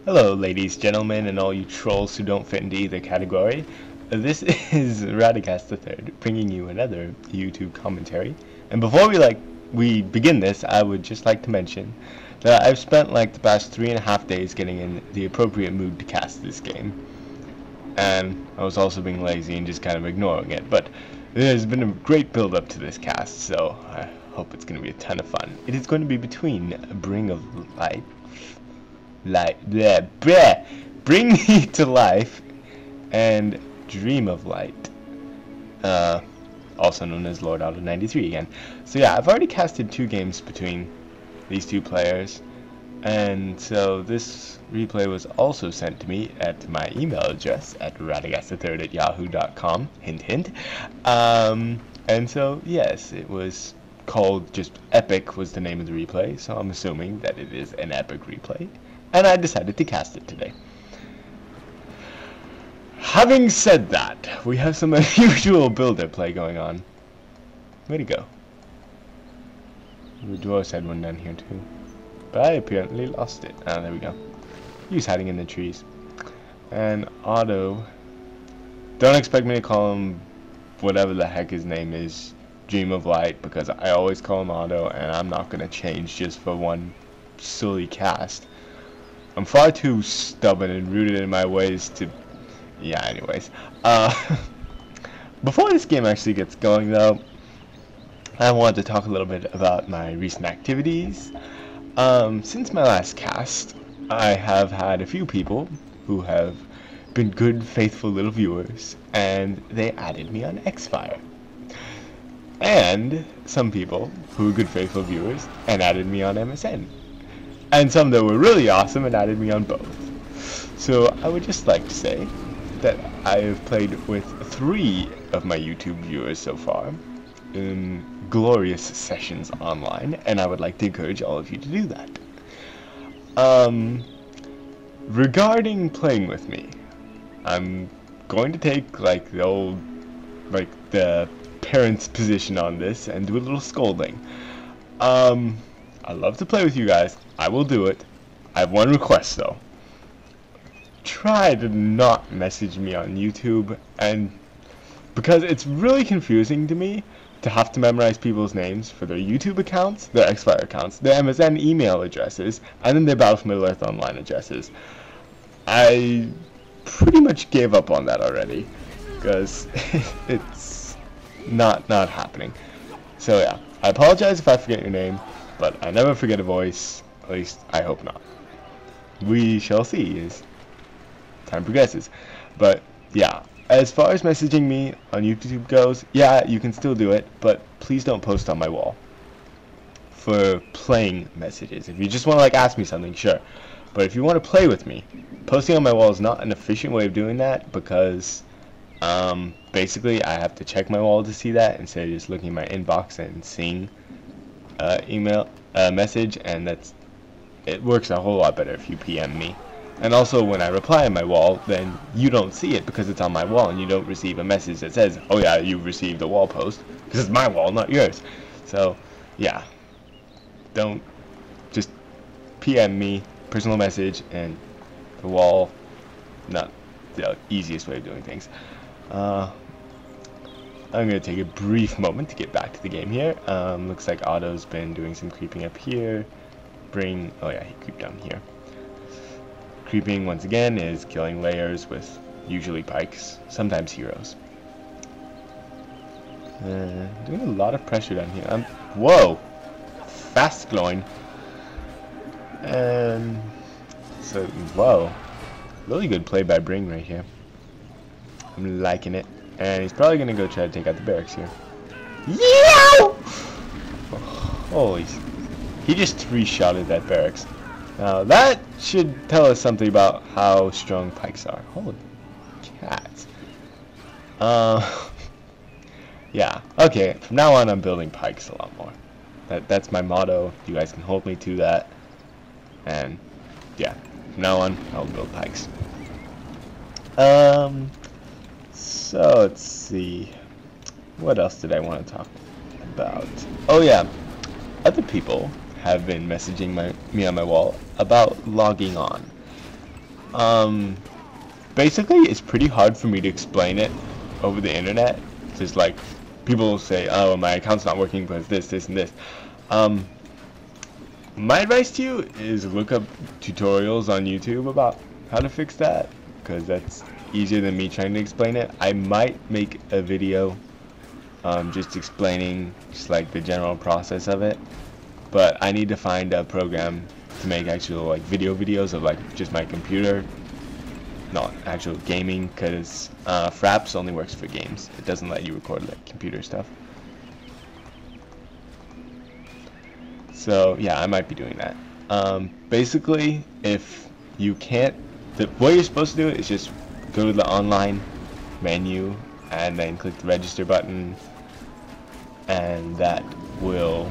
Hello, ladies, gentlemen, and all you trolls who don't fit into either category. This is Rada III, bringing you another YouTube commentary. And before we begin this, I would just like to mention that I've spent like the past 3.5 days getting in the appropriate mood to cast this game. And I was also being lazy and just kind of ignoring it, but there's been a great build up to this cast, so I hope it's going to be a ton of fun. It is going to be between BrINg of Light, Bring Me to Life, and Dream of Light, also known as Lord Auto 93 again. So yeah, I've already casted 2 games between these 2 players, and so this replay was also sent to me at my email address at radagast3@yahoo.com. Hint, hint. And so yes, it was called just Epic was the name of the replay, so I'm assuming that it is an epic replay. And I decided to cast it today. Having said that, we have some unusual builder play going on. Way to go. The dwarves had one down here too. But I apparently lost it. Ah, there we go. He was hiding in the trees. And Otto, don't expect me to call him whatever the heck his name is, Dream of Light, because I always call him Otto, and I'm not going to change just for one silly cast. I'm far too stubborn and rooted in my ways to... Yeah, anyways. Before this game actually gets going, though, I want to talk a little bit about my recent activities. Since my last cast, I have had a few people who have been good, faithful little viewers, and they added me on Xfire. And some people who were good, faithful viewers and added me on MSN. And some that were really awesome and added me on both. So I would just like to say that I have played with 3 of my YouTube viewers so far in glorious sessions online, and I would like to encourage all of you to do that. Regarding playing with me, I'm going to take like the old, the parent's position on this and do a little scolding. I love to play with you guys. I will do it. I have one request though. Try to not message me on YouTube, and because it's really confusing to me to have to memorize people's names for their YouTube accounts, their Xfire accounts, their MSN email addresses, and then their Battle for Middle-earth Online addresses. I pretty much gave up on that already because it's not happening. So yeah, I apologize if I forget your name, but I never forget a voice. At least I hope not. We shall see as time progresses. But yeah, as far as messaging me on YouTube goes, yeah, you can still do it, but please don't post on my wall for playing messages. If you just want to like ask me something, sure. But if you want to play with me, posting on my wall is not an efficient way of doing that, because basically I have to check my wall to see that instead of just looking at my inbox and seeing email message, and it works a whole lot better if you PM me. And also when I reply on my wall, then you don't see it because it's on my wall, and you don't receive a message that says, oh yeah, you've received a wall post, because it's my wall, not yours. So yeah, don't just PM me, personal message, and the wall, not the easiest way of doing things. I'm going to take a brief moment to get back to the game here. Looks like Otto's been doing some creeping up here. Oh yeah, he creeped down here. Creeping, once again, is killing layers with usually pikes, sometimes heroes. Doing a lot of pressure down here. Whoa! Fast glowing. And so, whoa. Really good play by BrINg right here. I'm liking it. And he's probably going to go try to take out the barracks here. Yeah! Holy. He just 3-shotted that barracks. Now that should tell us something about how strong pikes are. Holy cats. Yeah. Okay, from now on I'm building pikes a lot more. That's my motto. You guys can hold me to that. And yeah, from now on I'll build pikes. So let's see. What else did I want to talk about? Oh yeah, other people have been messaging me on my wall about logging on. Basically, it's pretty hard for me to explain it over the internet. Just like people say, "Oh, my account's not working because this, and this." My advice to you is look up tutorials on YouTube about how to fix that, because that's easier than me trying to explain it. I might make a video just explaining just like the general process of it, but I need to find a program to make actual like videos of like just my computer, not actual gaming, because Fraps only works for games. It doesn't let you record like computer stuff. So yeah, I might be doing that. Basically, if you can't, what you're supposed to do is just go to the online menu and then click the register button, and that will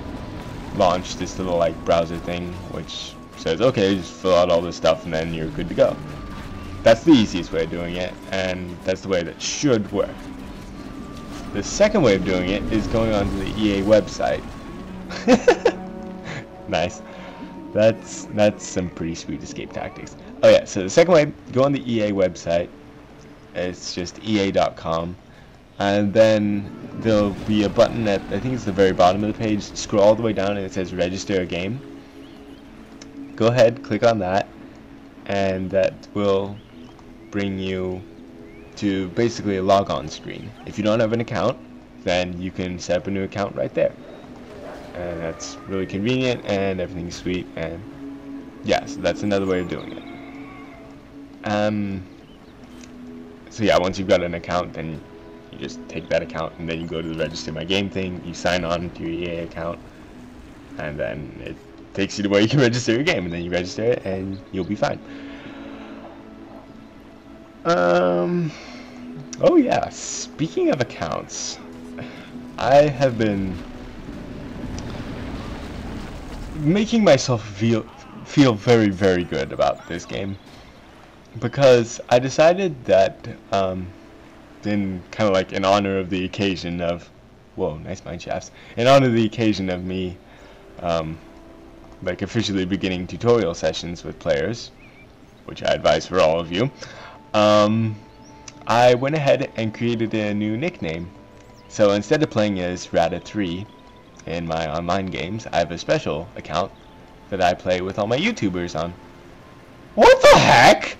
launch this little like browser thing which says, okay, just fill out all this stuff and then you're good to go. That's the easiest way of doing it, and that's the way that should work. The second way of doing it is going onto the EA website. Nice. That's some pretty sweet escape tactics. Oh yeah, so the second way, go on the EA website. It's just ea.com, and then there'll be a button at, I think it's the very bottom of the page. Scroll all the way down and it says register a game. Go ahead, click on that, and that will bring you to basically a logon screen. If you don't have an account, then you can set up a new account right there. And that's really convenient and everything's sweet, and yeah, so that's another way of doing it. So yeah, once you've got an account, then you just take that account and then you go to the register my game thing, you sign on to your EA account, and then it takes you to where you can register your game, and then you register it and you'll be fine. Oh yeah, speaking of accounts, I have been making myself feel very, very good about this game, because I decided that in kind of like in honor of the occasion of, whoa, nice mine shafts, in honor of the occasion of me like officially beginning tutorial sessions with players, which I advise for all of you, I went ahead and created a new nickname. So instead of playing as Rada 3 in my online games, I have a special account that I play with all my YouTubers on. What the heck?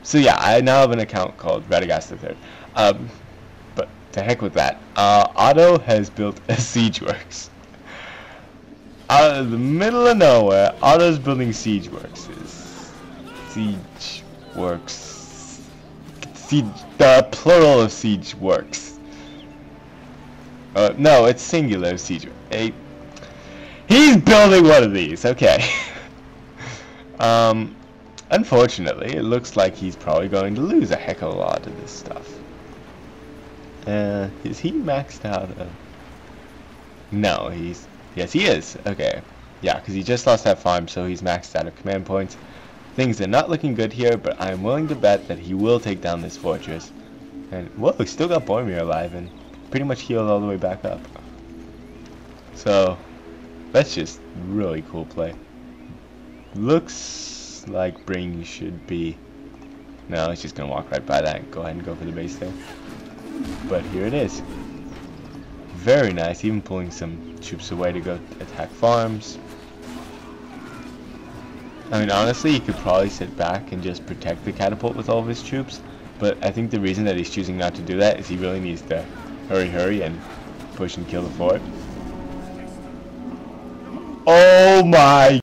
So yeah, I now have an account called Radagast III. But to heck with that. Otto has built a Siegeworks. Out of the middle of nowhere, Otto's building Siegeworks. Siegeworks. The plural of Siegeworks. No, it's singular Siege. He's building one of these. Okay. Unfortunately, it looks like he's probably going to lose a heck of a lot of this stuff. Is he maxed out? No, he's... Yes, he is. Okay. Yeah, because he just lost that farm, so he's maxed out of command points. Things are not looking good here, but I'm willing to bet that he will take down this fortress. And, whoa, he's still got Boromir alive and pretty much healed all the way back up. So, that's just really cool play. Looks like BrINg should be... No, it's just going to walk right by that and go ahead and go for the base there. But here it is. Very nice, even pulling some troops away to go attack farms. I mean, honestly, he could probably sit back and just protect the catapult with all of his troops, but I think the reason that he's choosing not to do that is he really needs to hurry and push and kill the fort. Oh my